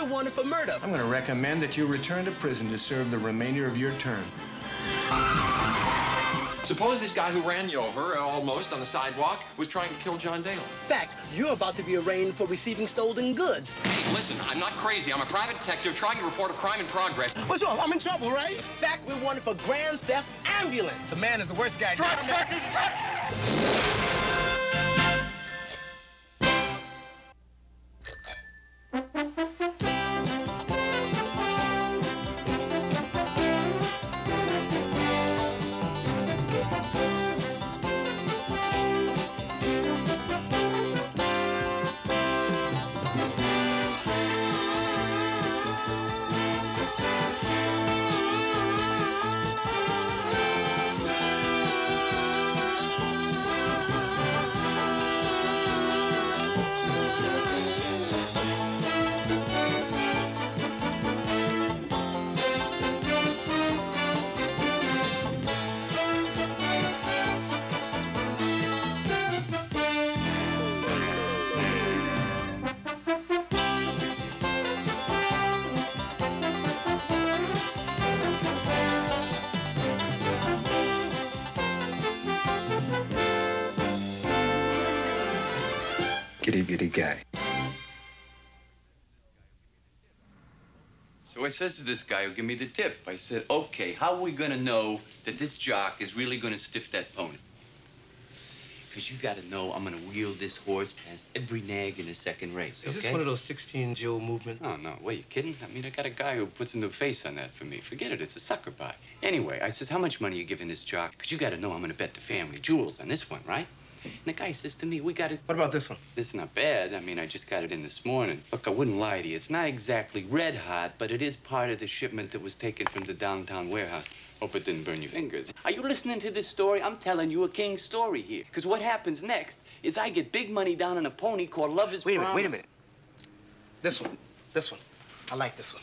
you're wanted for murder. I'm going to recommend that you return to prison to serve the remainder of your term. Suppose this guy who ran you over, almost, on the sidewalk, was trying to kill John Dale. In fact, you're about to be arraigned for receiving stolen goods. Hey, listen, I'm not crazy. I'm a private detective trying to report a crime in progress. What's wrong? I'm in trouble, right? In fact, we're wanted for grand theft ambulance. The man is the worst guy. Truck! Giddy guy. So I says to this guy who gave me the tip, I said, okay, how are we gonna know that this jock is really gonna stiff that pony? Because you gotta know I'm gonna wheel this horse past every nag in the second race, okay? Is this one of those 16 Joe movement? Oh, no, wait, you kidding? I mean, I got a guy who puts a new face on that for me. Forget it, it's a sucker pie. Anyway, I says, how much money are you giving this jock? Because you gotta know I'm gonna bet the family jewels on this one, right? And the guy says to me, we got it. What about this one? This is not bad. I mean, I just got it in this morning. Look, I wouldn't lie to you. It's not exactly red hot, but it is part of the shipment that was taken from the downtown warehouse. Hope it didn't burn your fingers. Are you listening to this story? I'm telling you a king's story here. Because what happens next is I get big money down on a pony called Love is Promise. Wait a minute. This one. I like this one.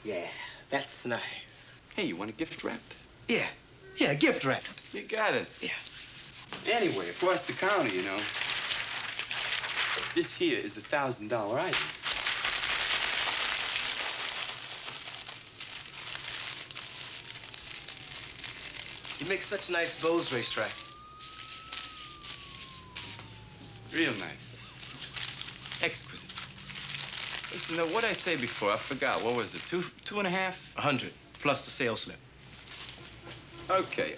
Yeah, that's nice. Hey, you want a gift wrapped? Yeah, gift wrap. You got it. Yeah. Anyway, across the counter, you know, this here is a $1,000 item. You make such nice bows, racetrack. Real nice. Exquisite. Listen, now, what'd I say before? I forgot. What was it? Two and a half? 100, plus the sales slip. Okay.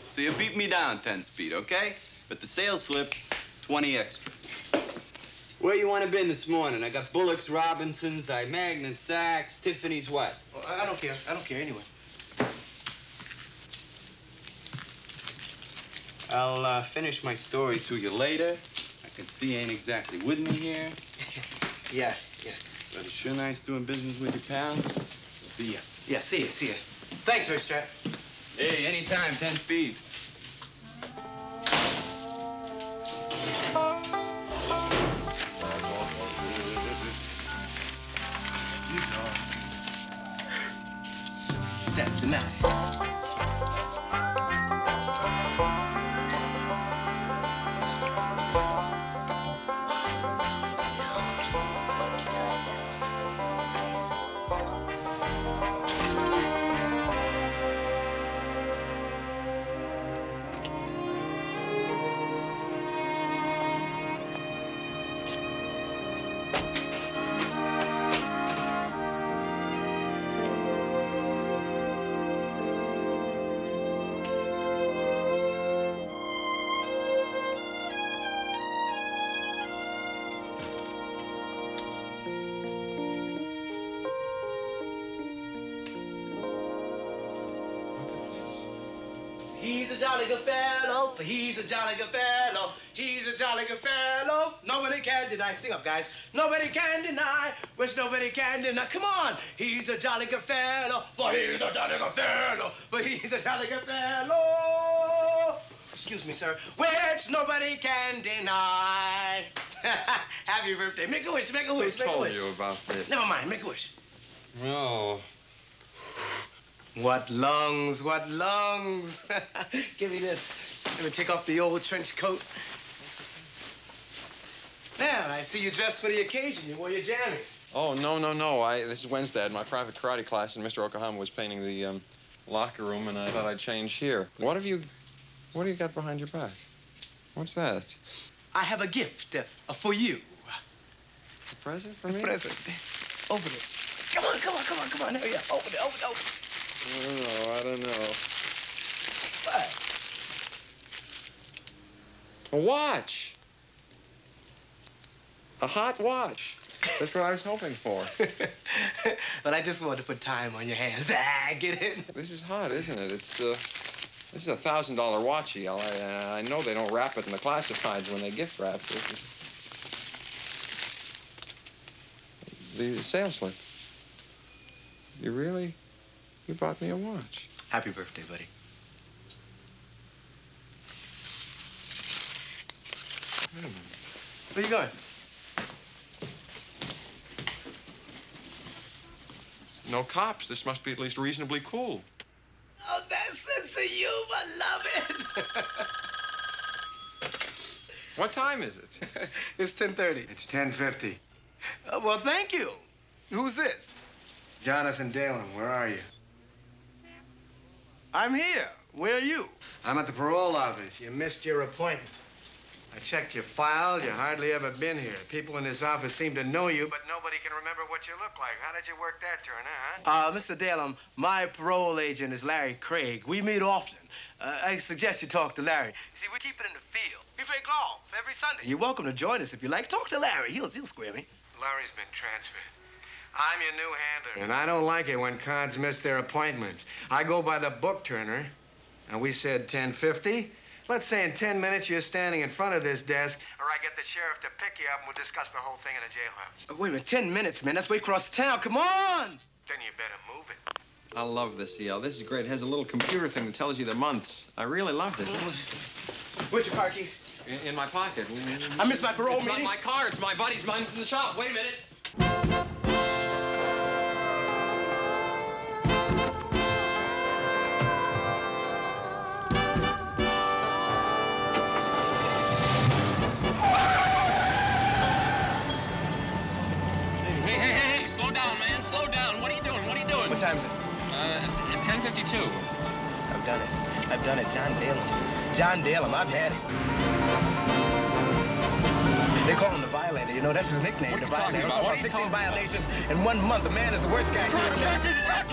So you beat me down, Tenspeed, okay? But the sales slip, 20 extra. Where you want to been this morning? I got Bullock's, Robinson's, Magnet, Saks, Tiffany's, what? Well, I don't care. I don't care anyway. I'll finish my story to you later. I can see you ain't exactly with me here. Yeah. But it's sure nice doing business with you, pal. See ya. Yeah, see ya. Thanks, racetrack. Hey, anytime, Tenspeed. That's nice. He's a jolly good fellow, he's a jolly good fellow, he's a jolly good fellow. Nobody can deny. Sing up, guys. Nobody can deny, which nobody can deny. Come on. He's a jolly good fellow, for he's a jolly good fellow, for he's a jolly good fellow. Excuse me, sir. Which nobody can deny. Happy birthday. Make a wish, make a wish, Who make a told wish. you about this? Never mind, make a wish. No. What lungs, what lungs. Give me this. Let me take off the old trench coat. Now, I see you dressed for the occasion. You wore your jammies. Oh, no. This is Wednesday. I had my private karate class, and Mr. Yokohama was painting the locker room, and I thought I'd change here. What do you got behind your back? What's that? I have a gift for you. A present for me? A present. Open it. Come on. Hurry up. Open it. I don't know. What? A watch. A hot watch. That's what I was hoping for. But I just wanted to put time on your hands. Get it? This is hot, isn't it? This is a $1,000 watchy. I know they don't wrap it in the classifieds when they gift wrap it. The sales slip. You bought me a watch. Happy birthday, buddy. Where you going? No cops. This must be at least reasonably cool. Oh, that sense of humor, love it. What time is it? It's 10:30. It's 10:50. Well, thank you. Who's this? Jonathan Dalen, where are you? I'm here. Where are you? I'm at the parole office. You missed your appointment. I checked your file. You hardly ever been here. People in this office seem to know you, but nobody can remember what you look like. How did you work that turn, huh? Mr. Dale, my parole agent is Larry Craig. We meet often. I suggest you talk to Larry. See, we keep it in the field. We play golf every Sunday. You're welcome to join us if you like. Talk to Larry. He'll square me. Larry's been transferred. I'm your new handler. And I don't like it when cons miss their appointments. I go by the book, Turner. And we said 10:50. Let's say in 10 minutes you're standing in front of this desk, or I get the sheriff to pick you up and we'll discuss the whole thing in the jailhouse. Wait a minute, 10 minutes, man. That's way across town. Come on! Then you better move it. I love this, CL. This is great. It has a little computer thing that tells you the months. I really love this. Where's your car keys? In my pocket. I missed my parole meeting. It's not my car. It's my buddy's. Mine's in the shop. Wait a minute. Hey, slow down, man. Slow down. What are you doing? What time is it? 10:52. I've done it. John Dalem, I've had it. They call him the violator, you know, that's his nickname. What are the you talking violator. about? What are you 16 talking about? violations in 1 month. The man is the worst guy.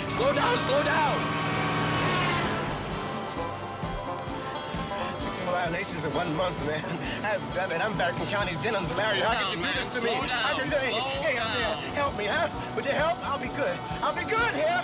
Slow down. 16 violations in 1 month, man. I've done it. I'm back in County Denham's, Larry. How can you do this to me? How can you do it? Hey, help me, huh? Would you help? I'll be good. I'll be good here.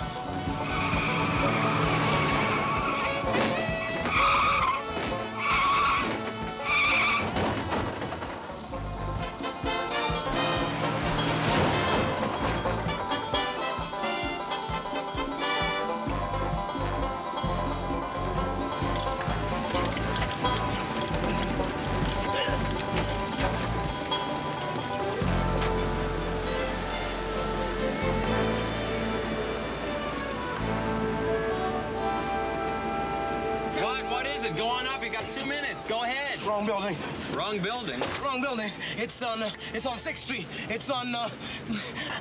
What is it? Go on up. You got 2 minutes. Go ahead. Wrong building. Wrong building. Wrong building. It's on 6th Street. It's on, I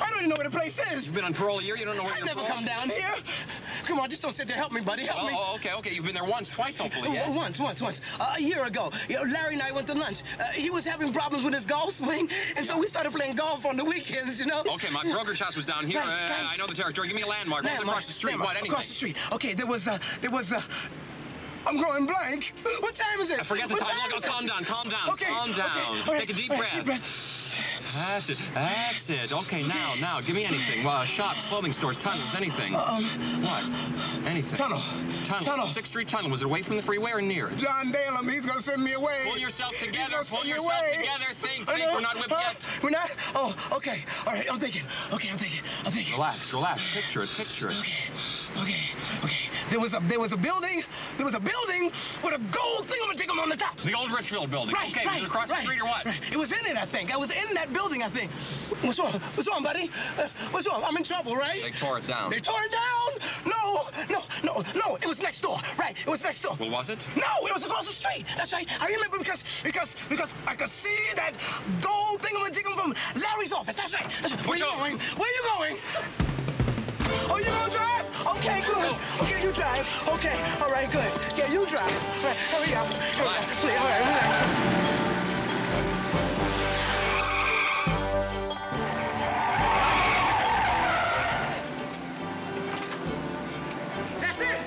don't even know where the place is. You've been on parole a year. You don't know where I've you're never from? come down here. Come on, just don't sit there. Help me, buddy. Help me. Oh, okay. You've been there once, twice, hopefully, yes? Once. A year ago. You know, Larry and I went to lunch. He was having problems with his golf swing, and so we started playing golf on the weekends, you know? Okay, my brokerage house was down here. Right. I know the territory. Give me a landmark. What's across the street? What, anything? Across the street. Okay, there was I'm going blank. What time is it? I forget the time. Look, calm down. Okay. Calm down. Okay. All right. Take a deep All right, breath. That's it. Okay, now, give me anything. Shops, clothing stores, tunnels, anything. What? Anything. Tunnel. 6th Street Tunnel. Was it away from the freeway or near it? John Dalem, he's gonna send me away. Pull yourself together. Think. We're not whipped yet. We're not? Oh, okay. All right, I'm thinking. Relax. Picture it. Okay. There was a building with a gold thingamajigam on the top. The old Richfield building. Right, Okay, was it across the street or what? Right. It was in it, I think. I was in that building, I think. What's wrong, buddy? What's wrong? I'm in trouble, right? They tore it down. They tore it down? No. It was next door. Right, it was next door. Well, was it? No, it was across the street. That's right. I remember because I could see that gold thingamajigam Where you going? Where you going? Oh, you gonna drive? Okay, good. Okay, you drive. Okay, all right, good. Yeah, you drive. All right, hurry up. Hurry up. Please, all right, relax. That's it.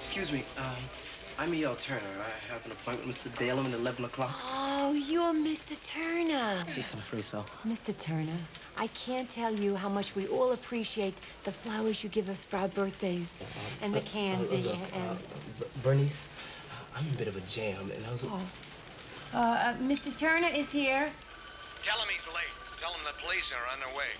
Excuse me, I'm E.L. Turner. I have an appointment with Mr. Dalem at 11 o'clock. Oh, you're Mr. Turner. Yes, I'm afraid so. Mr. Turner, I can't tell you how much we all appreciate the flowers you give us for our birthdays and the candy and... Bernice, I'm in a bit of a jam, and I was... Mr. Turner is here. Tell him he's late. Tell him the police are on their way.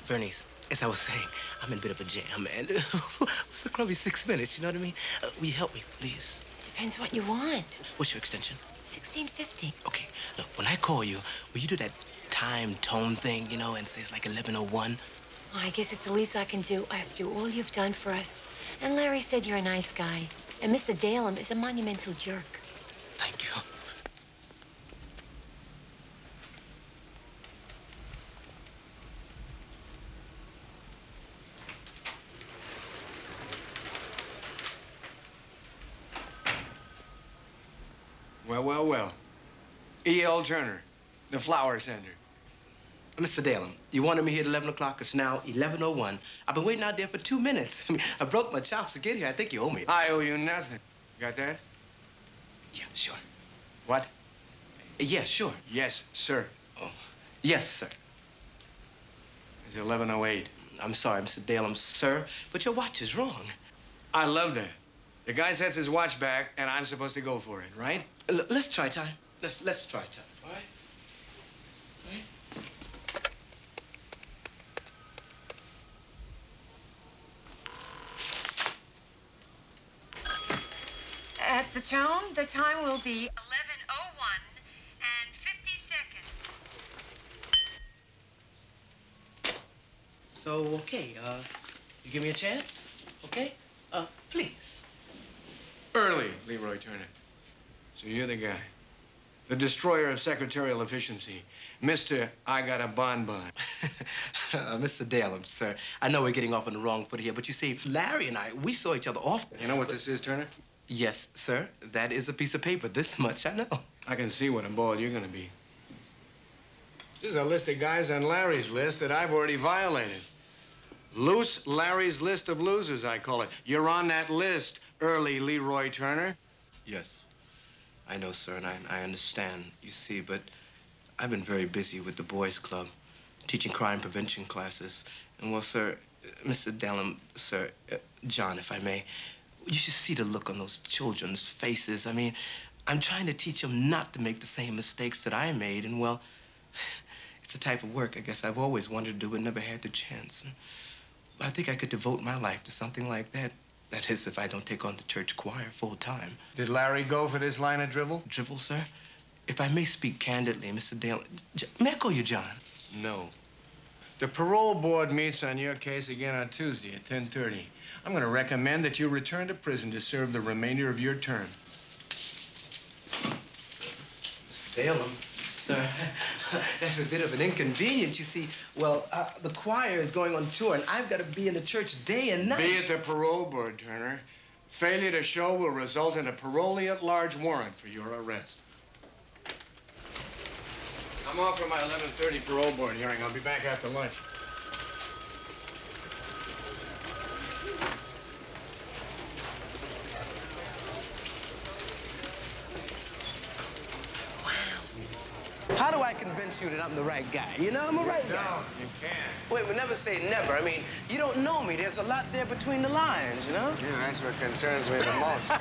Bernice, as I was saying, I'm in a bit of a jam, and it's a crummy 6 minutes, you know what I mean? Will you help me, please? Depends what you want. What's your extension? 1650. Okay, look, when I call you, will you do that time tone thing, you know, and say it's like 11:01? Well, I guess it's the least I can do. After all you've done for us. And Larry said you're a nice guy. And Mr. Dalem is a monumental jerk. Thank you. Well. E.L. Turner, the flower tender. Mr. Dalem, you wanted me here at 11 o'clock. It's now 11:01. I've been waiting out there for 2 minutes. I mean, I broke my chops to get here. I think you owe me. I owe you nothing. Got that? Yeah, sure. What? Yeah, sure. Yes, sir. Oh, yes, sir. It's 11:08. I'm sorry, Mr. Dalem, sir, but your watch is wrong. I love that. The guy sets his watch back, and I'm supposed to go for it, right? Let's try time. Let's try time. All right? At the tone, the time will be 11:01 and 50 seconds. So, okay, you give me a chance, okay? Please. Early, Leroy Turner. So you're the guy. The destroyer of secretarial efficiency. Mr. I got a bonbon. Mr. Dalem, sir, I know we're getting off on the wrong foot here, but you see, Larry and I, we saw each other often. You know what this is, Turner? Yes, sir. That is a piece of paper. This much I know. I can see what a ball you're gonna be. This is a list of guys on Larry's list that I've already violated. Loose Larry's list of losers, I call it. You're on that list, early Leroy Turner. Yes, I know, sir, and I understand, you see, but I've been very busy with the boys' club, teaching crime prevention classes. And, well, sir, Mr. Dalem, sir, John, if I may, you should see the look on those children's faces. I mean, I'm trying to teach them not to make the same mistakes that I made, and, well, it's a type of work I guess I've always wanted to do but never had the chance. I think I could devote my life to something like that. That is, if I don't take on the church choir full time. Did Larry go for this line of drivel? Drivel, sir? If I may speak candidly, Mr. Dale, may I call you John? No. The parole board meets on your case again on Tuesday at 10:30. I'm going to recommend that you return to prison to serve the remainder of your term. Mr. Dalem, sir, that's a bit of an inconvenience. You see, well, the choir is going on tour, and I've got to be in the church day and night. Be at the parole board, Turner. Failure to show will result in a parolee at large warrant for your arrest. I'm off for my 11:30 parole board hearing. I'll be back after lunch. How do I convince you that I'm the right guy? You know, I'm a right guy. No, you can't. Wait, but never say never. I mean, you don't know me. There's a lot there between the lines, you know? Yeah, that's what concerns me the most.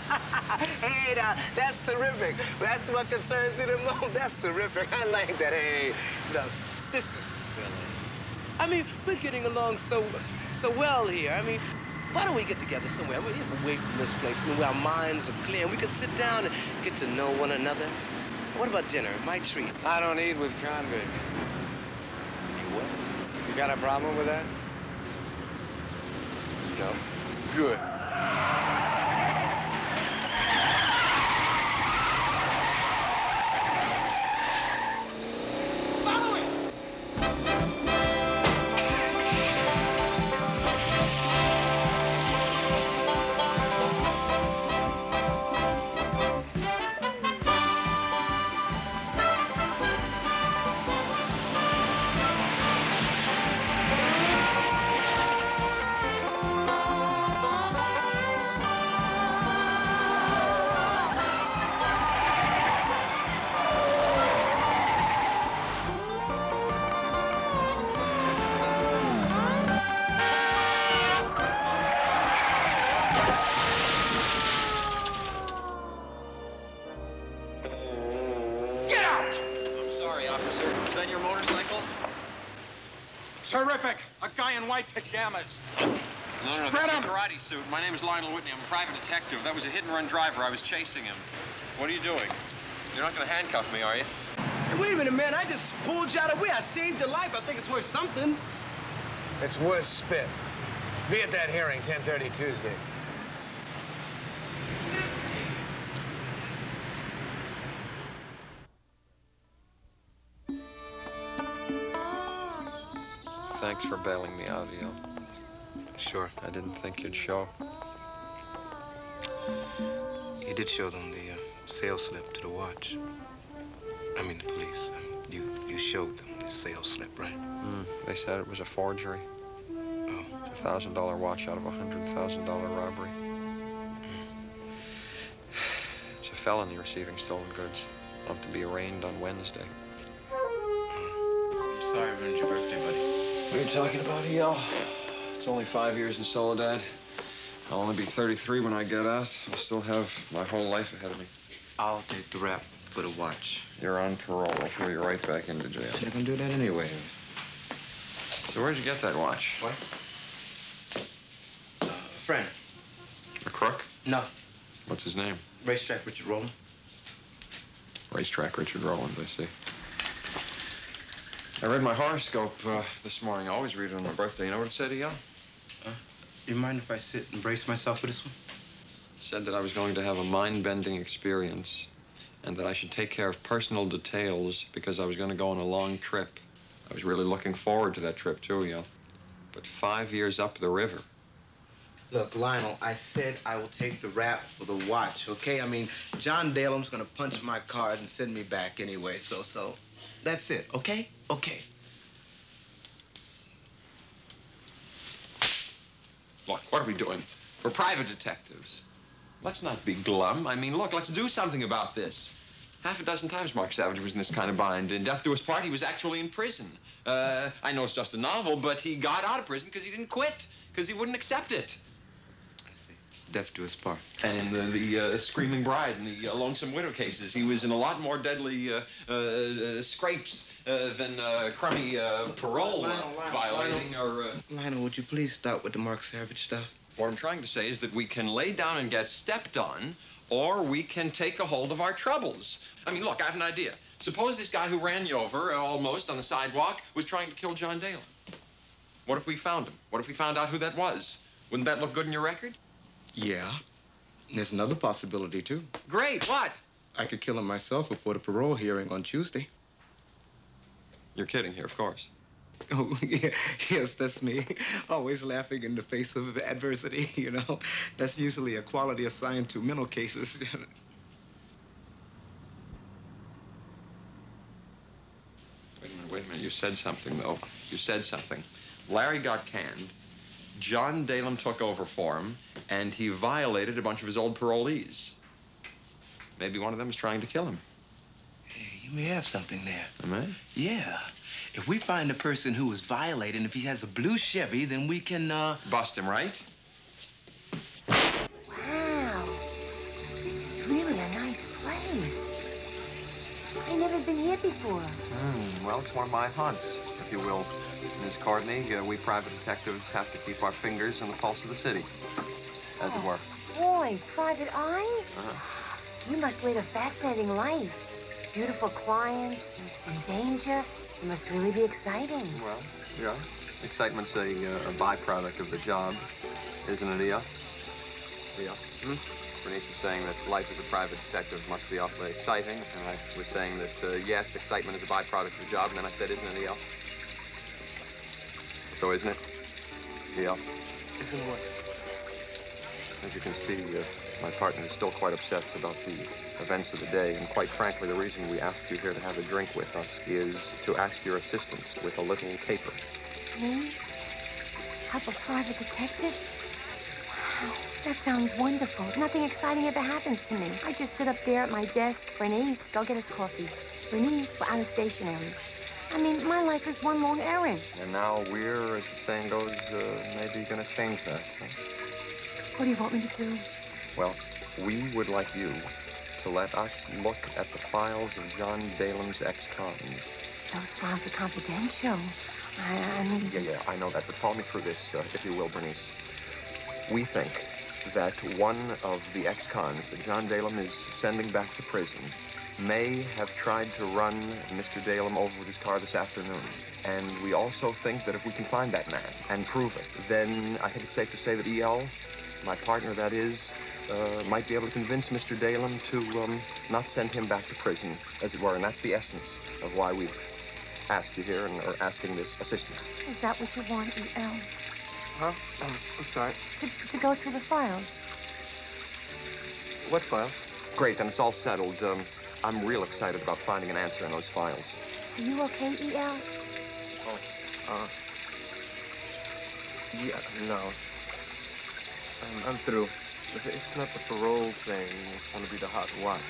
Hey, now, that's terrific. That's what concerns me the most. That's terrific. I like that. Hey, look, this is silly. I mean, we're getting along so well here. I mean, why don't we get together somewhere? We're away from this place, I mean, where our minds are clear, and we can sit down and get to know one another. What about dinner? My treat. I don't eat with convicts. You what? You got a problem with that? No. Good. Terrific. A guy in white pajamas. No, Spread that's him. a karate suit. My name is Lionel Whitney. I'm a private detective. That was a hit-and-run driver. I was chasing him. What are you doing? You're not going to handcuff me, are you? Hey, wait a minute, man. I just pulled you out of the way. I saved your life. I think it's worth something. It's worth spit. Be at that hearing, 10:30 Tuesday. Thanks for bailing me out, Eel. Sure. I didn't think you'd show. You did show them the sales slip to the watch. I mean, the police. You showed them the sales slip, right? They said it was a forgery. Oh. It's a $1,000 watch out of a $100,000 robbery. It's a felony receiving stolen goods. I'm to be arraigned on Wednesday. I'm sorry I ruined your birthday, buddy. What are you talking about, Eel? It's only 5 years in Soledad. I'll only be 33 when I get out. I'll still have my whole life ahead of me. I'll take the rap for the watch. You're on parole. I'll throw you right back into jail. You're gonna do that anyway. So where'd you get that watch? What? Friend. A crook? No. What's his name? Racetrack Richard Rowland. Racetrack Richard Rowland, I see. I read my horoscope this morning. I always read it on my birthday. You know what it said, Eel? You mind if I sit and brace myself for this one? It said that I was going to have a mind-bending experience and that I should take care of personal details because I was going to go on a long trip. I was really looking forward to that trip, too, Eel. But 5 years up the river. Look, Lionel, I said I will take the rap for the watch, okay? I mean, John Dalem's gonna punch my card and send me back anyway, so that's it, okay? Okay. Look, what are we doing? We're private detectives. Let's not be glum. I mean, look, let's do something about this. Half a dozen times Mark Savage was in this kind of bind. In Death Do Us Part, he was actually in prison. I know it's just a novel, but he got out of prison because he didn't quit, because he wouldn't accept it. I see. Death Do Us Part. And in the Screaming Bride and the Lonesome Widow cases, he was in a lot more deadly scrapes than crummy parole violating or... Lionel, would you please stop with the Mark Savage stuff? What I'm trying to say is that we can lay down and get stepped on, or we can take a hold of our troubles. I mean, look, I have an idea. Suppose this guy who ran you over, almost, on the sidewalk, was trying to kill John Dale. What if we found him? What if we found out who that was? Wouldn't that look good in your record? Yeah. There's another possibility, too. Great, what? I could kill him myself before the parole hearing on Tuesday. You're kidding here, of course. Oh, yeah. Yes, that's me. Always laughing in the face of adversity, you know. That's usually a quality assigned to mental cases. Wait a minute. You said something, though. You said something. Larry got canned. John Dalem took over for him, and he violated a bunch of his old parolees. Maybe one of them is trying to kill him. Hey, you You may have something there. Am I? Yeah. If we find the person who was violating, if he has a blue Chevy, then we can, Bust him, right? Wow. This is really a nice place. I've never been here before. Well, it's one of my haunts, if you will. Miss Courtney, we private detectives have to keep our fingers on the pulse of the city, as it were. Boy, private eyes? You must lead a fascinating life. Beautiful clients and danger. It must really be exciting. Well, yeah. Excitement's a byproduct of the job, isn't it, E.L.? E.L.? Bernice was saying that life as a private detective must be awfully exciting, and I was saying that, yes, excitement is a byproduct of the job, and then I said, isn't it, E.L.? So isn't it, E.L.? Isn't what? As you can see, my partner is still quite upset about the events of the day, and quite frankly, the reason we asked you here to have a drink with us is to ask your assistance with a little caper. Me? Help a private detective? Wow, that sounds wonderful. Nothing exciting ever happens to me. I just sit up there at my desk. Bernice, go get us coffee. Bernice, we're out of stationery. I mean, my life is one long errand. And now we're, as the saying goes, maybe gonna change that. Huh? What do you want me to do? Well, we would like you to let us look at the files of John Dalem's ex-cons. Those files are confidential. I mean... Yeah, I know that, but follow me through this, if you will, Bernice. We think that one of the ex-cons that John Dalem is sending back to prison may have tried to run Mr. Dalem over with his car this afternoon. And we also think that if we can find that man and prove it, then I think it's safe to say that E.L., my partner, that is, might be able to convince Mr. Dalem to not send him back to prison, as it were. And that's the essence of why we've asked you here and are asking this assistance. Is that what you want, E.L.? Huh? I'm sorry. To go through the files. What files? Great, then it's all settled. I'm real excited about finding an answer in those files. Are you okay, E.L.? Yeah, no. I'm through. It's not the parole thing. It's going to be the hot watch.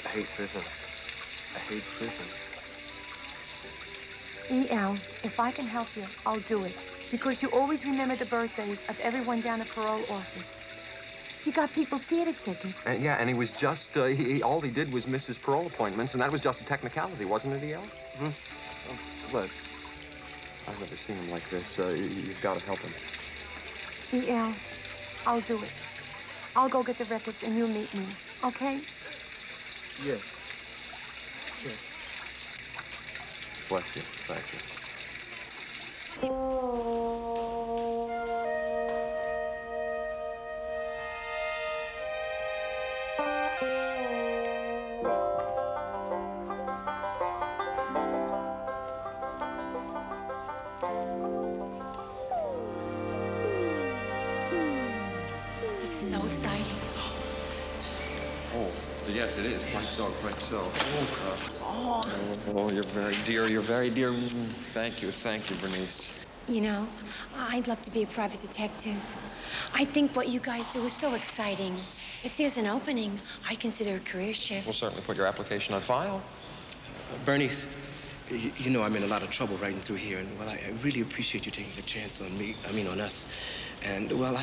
I hate prison. I hate prison. E.L., if I can help you, I'll do it. Because you always remember the birthdays of everyone down at parole office. You got people theater tickets. And he was just, all he did was miss his parole appointments, and that was just a technicality, wasn't it, E.L.? What? I've never seen him like this. You've got to help him. E.L., I'll do it. I'll go get the records and you'll meet me, okay? Yes. Yes. Bless you. Thank you. This is so exciting. Oh, yes, it is. Quite so, quite so. Oh, you're very dear. You're very dear. Thank you, Bernice. You know, I'd love to be a private detective. I think what you guys do is so exciting. If there's an opening, I'd consider a career shift. We'll certainly put your application on file. Bernice, you know I'm in a lot of trouble riding through here, and, well, I really appreciate you taking a chance on me, on us. And, well,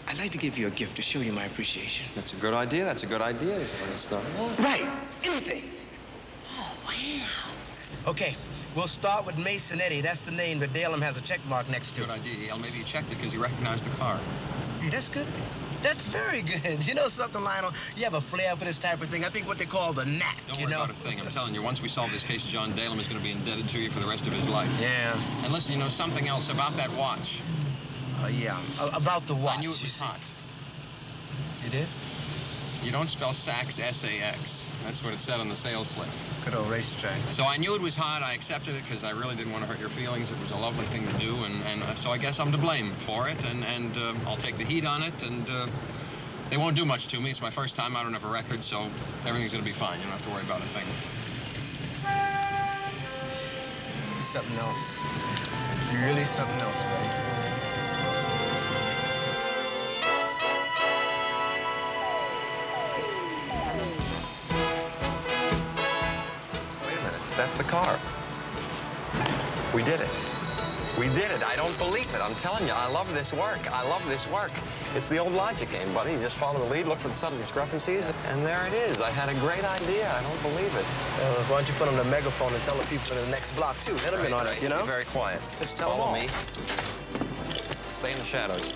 I'd like to give you a gift to show you my appreciation. That's a good idea. That's a good idea. It's not Right. Anything. Oh, wow. Okay, we'll start with Masonetti. That's the name that Dalem has a check mark next to. Good idea, El. Maybe he checked it because he recognized the car. Hey, that's good. That's very good. You know something, Lionel? You have a flair for this type of thing. I think what they call the knack, Don't you worry know? about a thing. I'm telling you, once we solve this case, John Dalem is going to be indebted to you for the rest of his life. Yeah. And listen, you know something else about that watch. Yeah. About the watch. I knew it was hot. You did? You don't spell Saks, S-A-X. That's what it said on the sales slip. Good old racetrack. So I knew it was hot. I accepted it because I really didn't want to hurt your feelings. It was a lovely thing to do, and so I guess I'm to blame for it, and I'll take the heat on it, and they won't do much to me. It's my first time. I don't have a record, so everything's going to be fine. You don't have to worry about a thing. You're something else. You're really something else, buddy. That's the car. We did it. We did it. I don't believe it. I'm telling you, I love this work. I love this work. It's the old logic game, buddy. You just follow the lead, look for the subtle discrepancies, and there it is. I had a great idea. I don't believe it. Why don't you put on the megaphone and tell the people in the next block, too? Let them in on it, you know? Be very quiet. Just tell them Follow all. me. Stay in the shadows.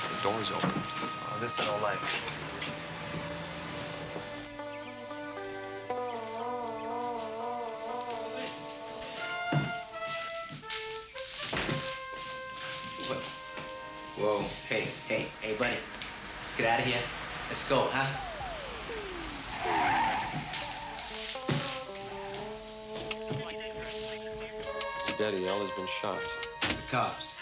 The door's open. Oh, this I don't like. Whoa, hey, buddy. Let's get out of here. Let's go, huh? Daddy, Ella's been shot. It's the cops.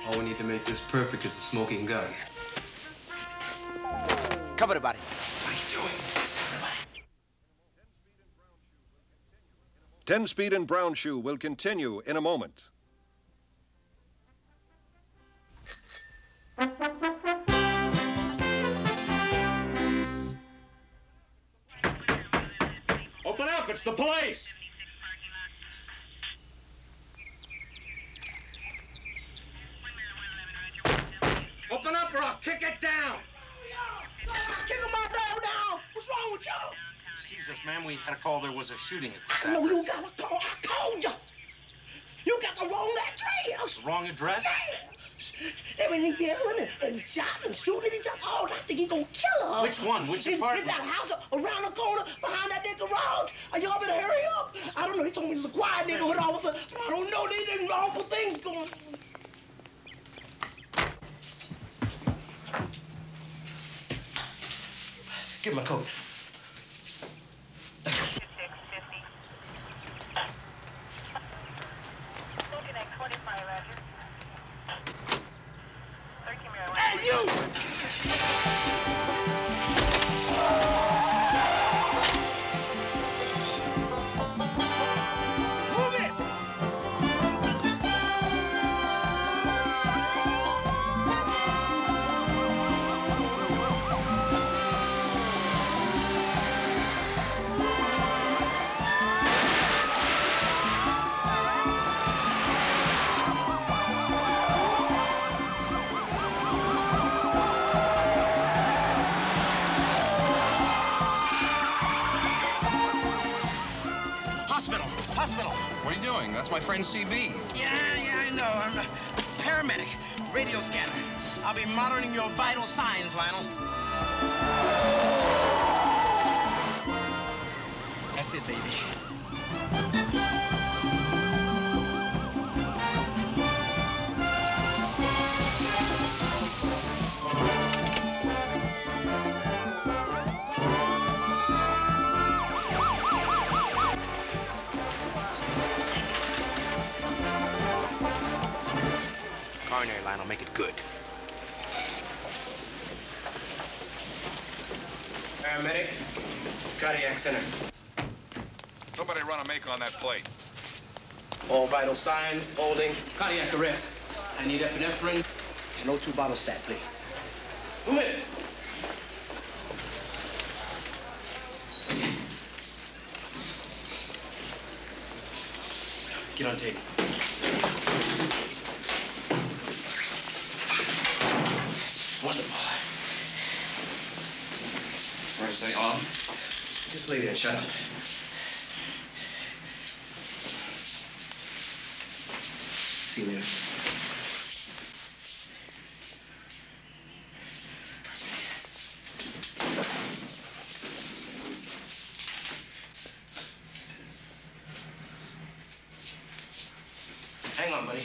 All we need to make this perfect is a smoking gun. Cover the body. What are you doing? Listen, everybody. Tenspeed and Brown Shoe will continue in a moment. Open up, it's the police! Open up or I'll kick it down! Kick him out now! What's wrong with you? Jesus, man, we had a call there was a shooting. No, you got a call. I told you. You got the wrong address. Wrong address? Yes. They been yelling and shouting and shooting at each other. Oh, I think he gonna kill her. Which one? Which apartment? It's that house around the corner behind that big garage. Y'all better hurry up. I don't know. He told me it's a quiet neighborhood officer, but I don't know. There's awful things going on. Give him my coat. Let's go. Hey, you! Move it! Hospital. What are you doing? That's my friend CB. Yeah, I know. I'm a paramedic, radio scanner. I'll be monitoring your vital signs, Lionel. That's it, baby. Coronary, Lionel, make it good. Paramedic, cardiac center. Somebody run a make on that plate. All vital signs, holding, cardiac arrest. I need epinephrine and O2 bottle stat, please. Move it. Get on tape. Wonderful. Where is they on? Just lay there and shut up. See you later. Hang on, buddy.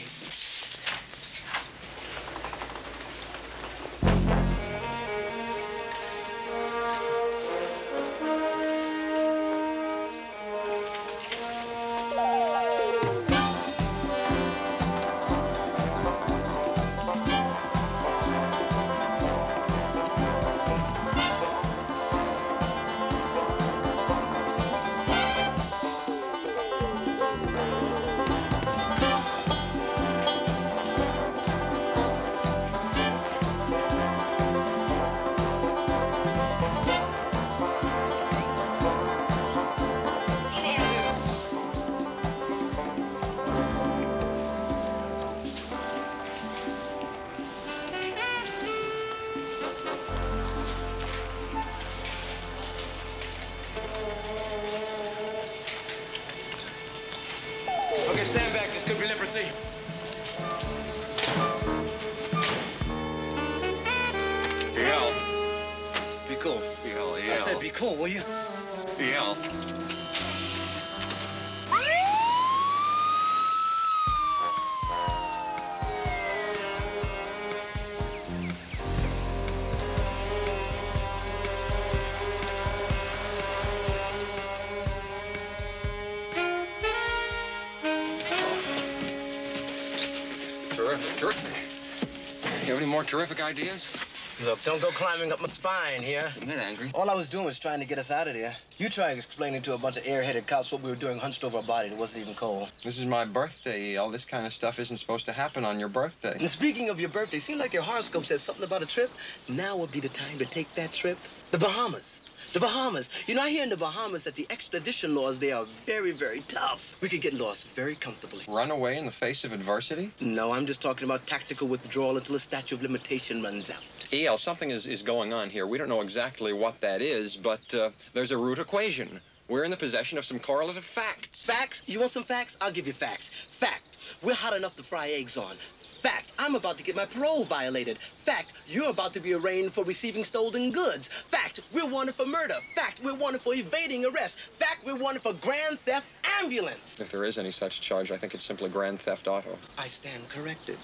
Here, stand back. This could be leprosy. E.L. Be cool. E.L. I said be cool, will you? E.L. Terrific. You have any more terrific ideas? Look, don't go climbing up my spine here. I'm not angry. All I was doing was trying to get us out of there. You tried explaining to a bunch of airheaded cops what we were doing hunched over a body that wasn't even cold. This is my birthday, E.L. This kind of stuff isn't supposed to happen on your birthday. And speaking of your birthday, seemed like your horoscope said something about a trip. Now would be the time to take that trip. The Bahamas. The Bahamas. You know, I hear in the Bahamas that the extradition laws there are very, very tough. We could get lost very comfortably. Run away in the face of adversity? No, I'm just talking about tactical withdrawal until the statute of limitation runs out. E.L., something is going on here. We don't know exactly what that is, but there's a root equation. We're in the possession of some correlative facts. Facts? You want some facts? I'll give you facts. Fact. We're hot enough to fry eggs on. Fact, I'm about to get my parole violated. Fact, you're about to be arraigned for receiving stolen goods. Fact, we're wanted for murder. Fact, we're wanted for evading arrest. Fact, we're wanted for grand theft ambulance. If there is any such charge, I think it's simply grand theft auto. I stand corrected.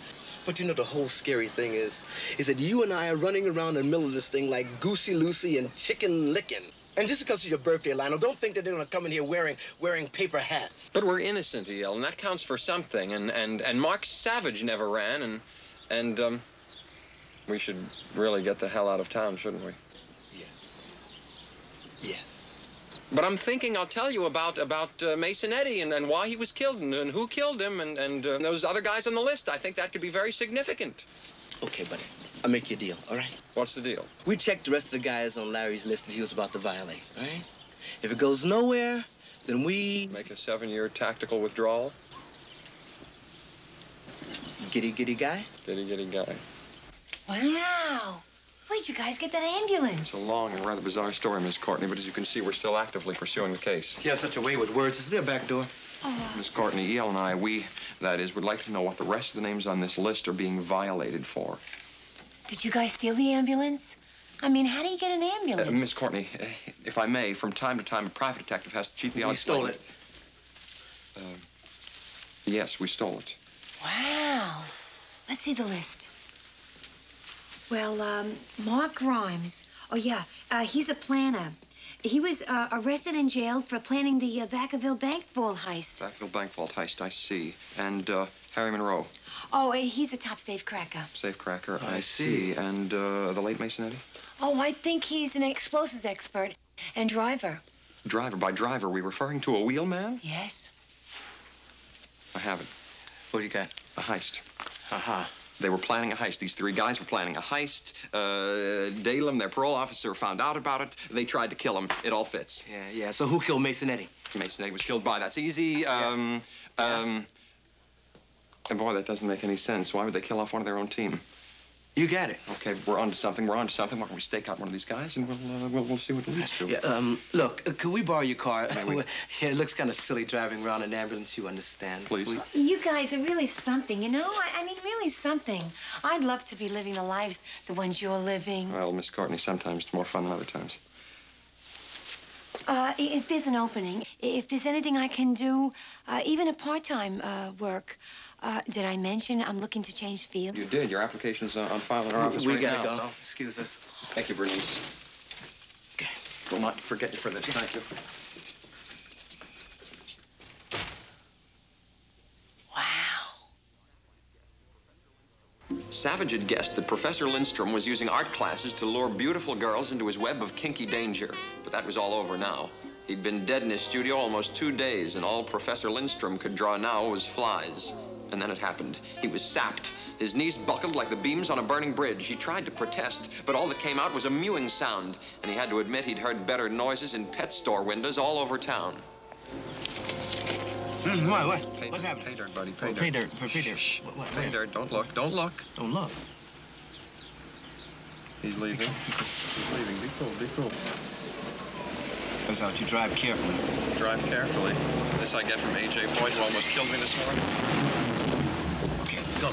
But you know, the whole scary thing is that you and I are running around in the middle of this thing like Goosey Lucy and Chicken Lickin'. And just because it's your birthday, Lionel, don't think that they're gonna come in here wearing paper hats. But we're innocent, E.L., and that counts for something. And Mark Savage never ran, and we should really get the hell out of town, shouldn't we? Yes. Yes. But I'm thinking I'll tell you about Masonetti and why he was killed and who killed him and those other guys on the list. I think that could be very significant. Okay, buddy. I'll make you a deal, all right? What's the deal? We checked the rest of the guys on Larry's list that he was about to violate, all right? If it goes nowhere, then we... Make a 7-year tactical withdrawal? Giddy guy? Giddy guy. Wow. Where'd you guys get that ambulance? It's a long and rather bizarre story, Miss Courtney, but as you can see, we're still actively pursuing the case. You have such a way with words. Is there a back door? Miss Courtney, E.L. and I, that is, would like to know what the rest of the names on this list are being violated for. Did you guys steal the ambulance? I mean, how do you get an ambulance? Miss Courtney, if I may, from time to time, a private detective has to cheat the odds. We stole it. Yes, we stole it. Wow. Let's see the list. Well, Mark Grimes. Oh, yeah, he's a planner. He was arrested and jailed for planning the Vacaville Bank vault heist. Vacaville Bank vault heist, I see. And Harry Monroe. Oh, he's a top safecracker. Safecracker, I see. And the late Masonetti? Oh, I think he's an explosives expert and driver. Driver. By driver, are we referring to a wheelman? Yes. I have it. What do you got? A heist. Uh-huh. They were planning a heist. These 3 guys were planning a heist. Dalem, their parole officer, found out about it. They tried to kill him. It all fits. Yeah. So who killed Masonetti? Masonetti was killed by. That's easy. And boy, that doesn't make any sense. Why would they kill off one of their own team? You got it. Okay, we're onto something. Why don't we stake out one of these guys and we'll see what it leads to. Yeah, look, could we borrow your car? Yeah, it looks kind of silly driving around an ambulance, you understand. Please. You guys are really something, you know? I mean, really something. I'd love to be living the lives, the ones you're living. Well, Miss Courtney, sometimes it's more fun than other times. If there's an opening, if there's anything I can do, even a part-time work, did I mention I'm looking to change fields? You did. Your application's on file in our office right now. We gotta go. Excuse us. Thank you, Bernice. Okay. We'll not forget you for this. Thank you. Savage had guessed that Professor Lindstrom was using art classes to lure beautiful girls into his web of kinky danger. But that was all over now. He'd been dead in his studio almost 2 days, and all Professor Lindstrom could draw now was flies. And then it happened. He was sapped. His knees buckled like the beams on a burning bridge. He tried to protest, but all that came out was a mewing sound. And he had to admit he'd heard better noises in pet store windows all over town. What? Pay What's happening? Pay dirt, buddy. Pay dirt. Pay dirt. Pay dirt. Shh. What? Pay dirt. Don't look. Don't look. Don't look. He's leaving. He's leaving. Be cool. Be cool. Turns out you drive carefully. Drive carefully. This this I get from A.J. Floyd, who almost killed me this morning? Okay, go.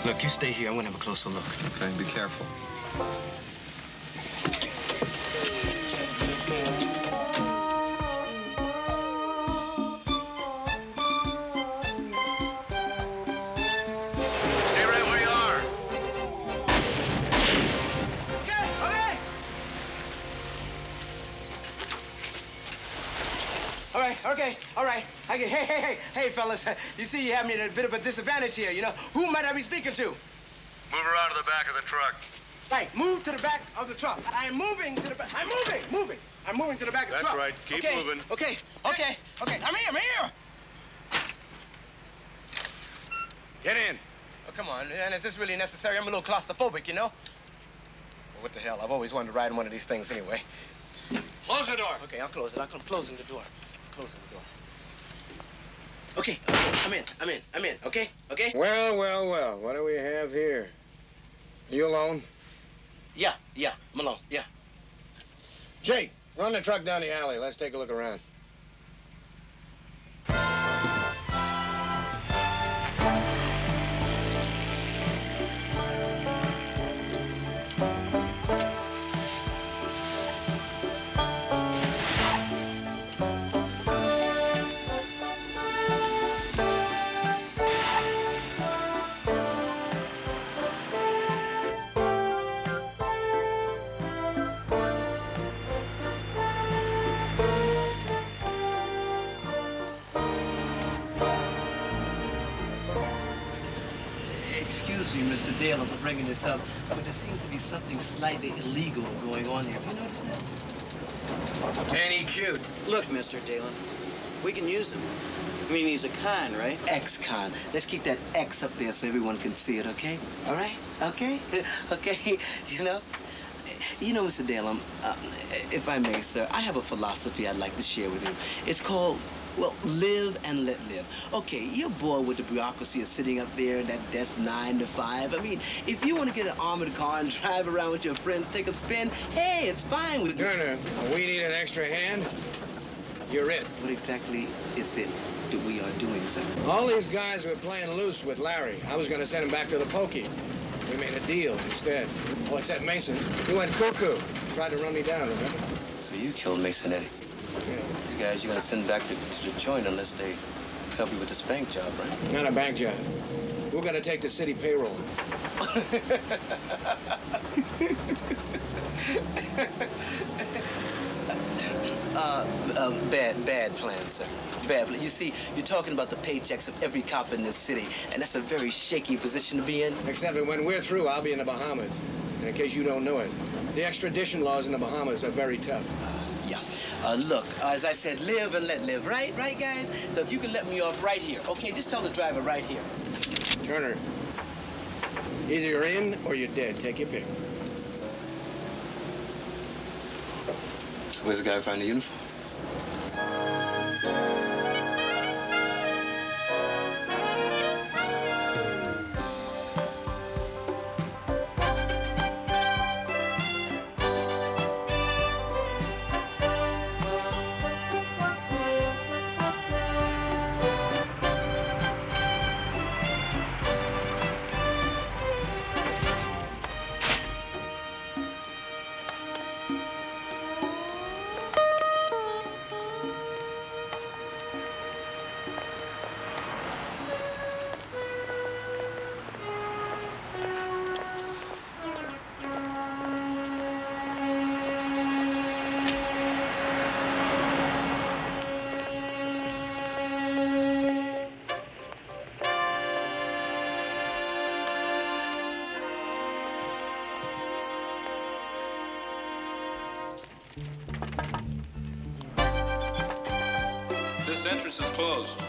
Look, you stay here. I want to have a closer look. Okay, be careful. Stay right where you are. Okay. All right, okay, all right. Hey, fellas. You see, you have me at a bit of a disadvantage here, you know? Who might I be speaking to? Move around to the back of the truck. Right, move to the back of the truck. I'm moving to the back. I'm moving. I'm moving to the back of the That's truck. right. Keep okay, moving. Okay. I'm here. Get in. Oh, come on, man. Is this really necessary? I'm a little claustrophobic, you know? Well, what the hell? I've always wanted to ride in one of these things anyway. Close the door. Okay, I'll close it. I'm closing the door. Closing the door. Okay, I'm in. Okay? Well. What do we have here? You alone? Yeah, I'm alone, yeah. Jake, run the truck down the alley. Let's take a look around. Excuse me, Mr. Dale, for bringing this up, but there seems to be something slightly illegal going on here. Have you noticed that? Ain't he cute? Look, Mr. Dalen, we can use him. I mean, he's a con, right? Ex-con. Let's keep that X up there so everyone can see it, okay? All right? Okay? Okay? You know, Mr. Dale, if I may, sir, I have a philosophy I'd like to share with you. It's called, well, live and let live. Okay, you're bored with the bureaucracy of sitting up there at that desk 9 to 5. I mean, if you want to get an armored car and drive around with your friends, take a spin, hey, it's fine with me. Turner, we need an extra hand. You're it. What exactly is it that we are doing, sir? All these guys were playing loose with Larry. I was going to send him back to the pokey. We made a deal instead. Well, except Mason. He went cuckoo. Tried to run me down, remember? So you killed Mason Eddie. Yeah. These guys you're gonna send back to the joint unless they help you with this bank job, right? Not a bank job. We're going to take the city payroll. Bad plan, sir. Bad plan. You see, you're talking about the paychecks of every cop in this city, and that's a very shaky position to be in. Except that when we're through, I'll be in the Bahamas. And in case you don't know it, the extradition laws in the Bahamas are very tough. Yeah. Look, as I said, live and let live, right? Right, guys? Look, you can let me off right here, okay? Just tell the driver right here. Turner, either you're in or you're dead. Take your pick. So where's the guy find the uniform? This entrance is closed.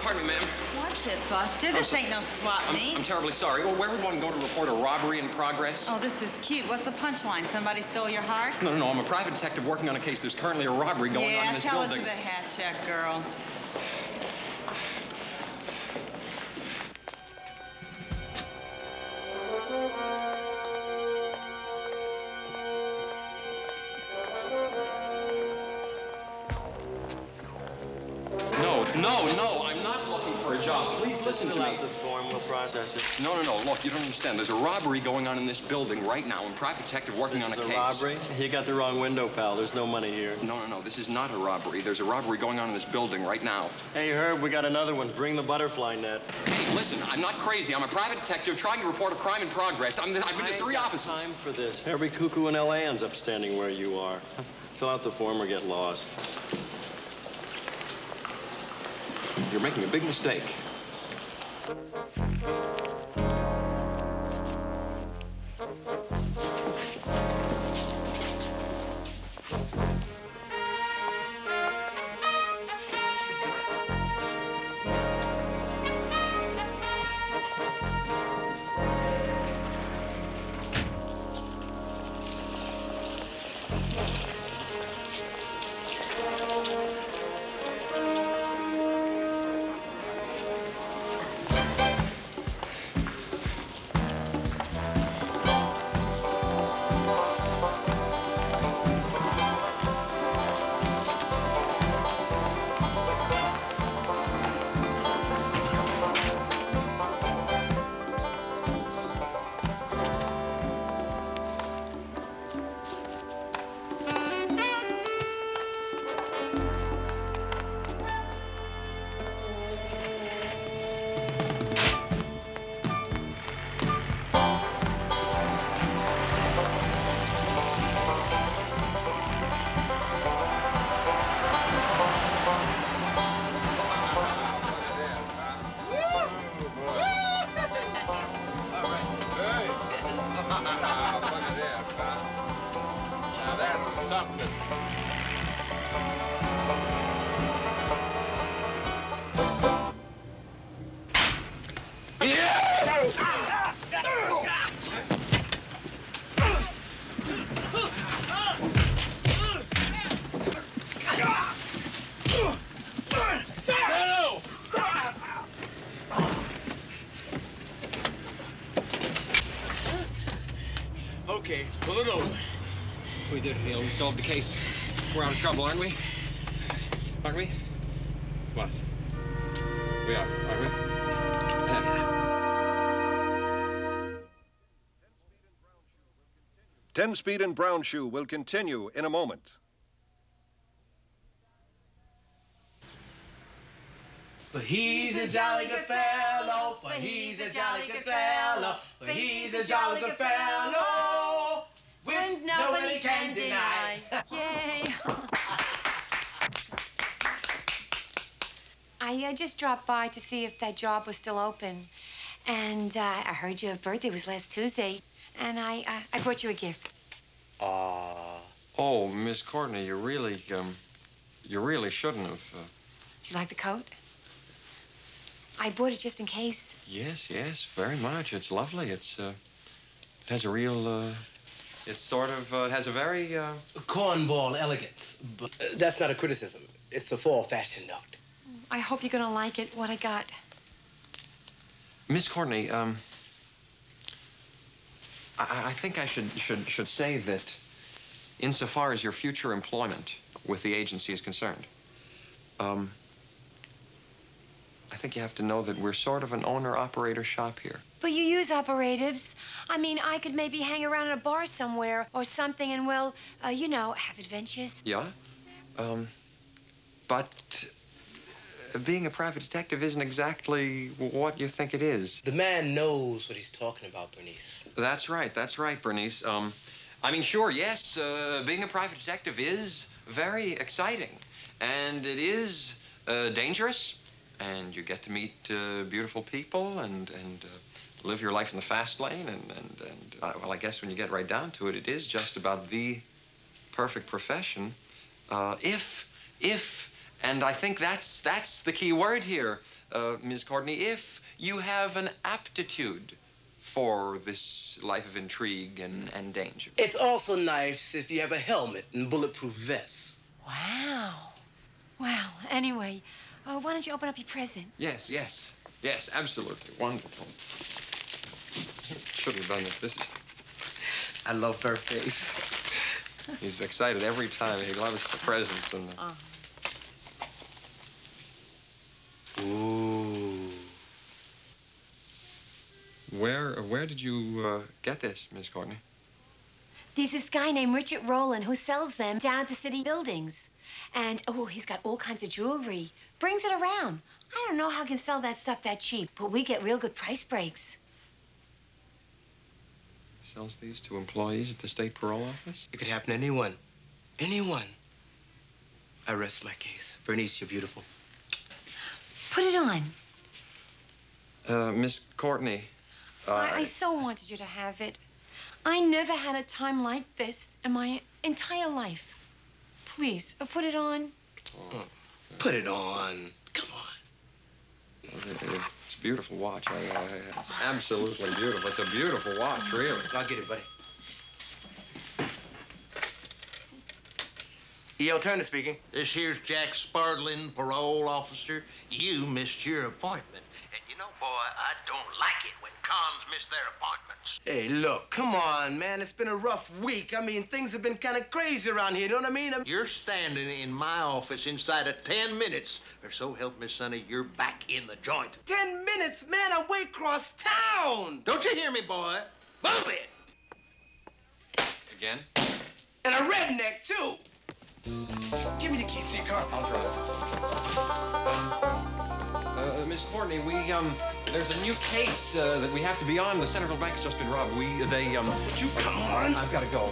Pardon me, ma'am. Watch it, Buster. This ain't no swap meet. I'm terribly sorry. Oh, where would one go to report a robbery in progress? Oh, this is cute. What's the punchline? Somebody stole your heart? No. I'm a private detective working on a case. There's currently a robbery going on in this tell building. it to the hat check, girl. No, I'm not looking for a job. Please listen to me. Fill out the form, we'll process it. No. Look, you don't understand. There's a robbery going on in this building right now. I'm a private detective working on a case. A robbery? You got the wrong window, pal. There's no money here. No. This is not a robbery. There's a robbery going on in this building right now. Hey, Herb, we got another one. Bring the butterfly net. Hey, listen, I'm not crazy. I'm a private detective trying to report a crime in progress. I've been to 3 offices. Time for this. Every cuckoo in L.A. ends up standing where you are. Fill out the form or get lost. You're making a big mistake. Okay, pull it over. We did it, Neil. We solved the case. We're out of trouble, aren't we? Aren't we? What? We are, aren't we? Yeah. Tenspeed and Brown Shoe will continue in a moment. But he's a jolly good fellow, but he's a jolly good fellow, but he's a jolly good fellow, which nobody can deny. Yay. I just dropped by to see if that job was still open. And I heard your birthday was last Tuesday, and I brought you a gift. Oh, Miss Courtney, you really shouldn't have. Did you like the coat? I bought it just in case. Yes, very much. It's lovely. It has a real, it has a very, Cornball elegance. But that's not a criticism. It's a fall fashion note. I hope you're gonna like it, what I got. Miss Courtney, I think I should say that insofar as your future employment with the agency is concerned, I think you have to know that we're sort of an owner-operator shop here. But you use operatives. I mean, I could maybe hang around at a bar somewhere or something and, well, you know, have adventures. Yeah? But being a private detective isn't exactly what you think it is. The man knows what he's talking about, Bernice. That's right, Bernice. I mean, sure, yes, being a private detective is very exciting. And it is dangerous. And you get to meet beautiful people and live your life in the fast lane. Well, I guess when you get right down to it, it is just about the perfect profession. And I think that's the key word here, Ms. Courtney, if you have an aptitude for this life of intrigue and danger. It's also nice if you have a helmet and bulletproof vest. Wow. Well, anyway, why don't you open up your present? Yes, absolutely. Wonderful. Should have done this. This is... I love birthdays. He's excited every time. He loves the presents and... Ooh. Where did you get this, Miss Courtney? There's this guy named Richard Rowland who sells them down at the city buildings. And, oh, he's got all kinds of jewelry. Brings it around. I don't know how he can sell that stuff that cheap, but we get real good price breaks. Sells these to employees at the state parole office? It could happen to anyone. Anyone. I rest my case. Bernice, you're beautiful. Put it on. Miss Courtney, I so wanted you to have it. I never had a time like this in my entire life. Please, put it on. Oh, put it on. Come on. It's a beautiful watch. It's absolutely beautiful. It's a beautiful watch, really. I'll get it, buddy. E.O. Turner speaking. This here's Jack Spardlin, parole officer. You missed your appointment. And you know, boy, I don't like it when cons miss their appointments. Hey, look, come on, man. It's been a rough week. I mean, things have been kind of crazy around here, you know what I mean? You're standing in my office inside of 10 minutes, or so help me, Sonny, you're back in the joint. 10 minutes, man, I'm way across town. Don't you hear me, boy? Move it. Again? And a redneck, too. Give me the keys to your car. I'll drive. Miss Courtney, there's a new case that we have to be on. The Centerville Bank's just been robbed. You come on. I've got to go.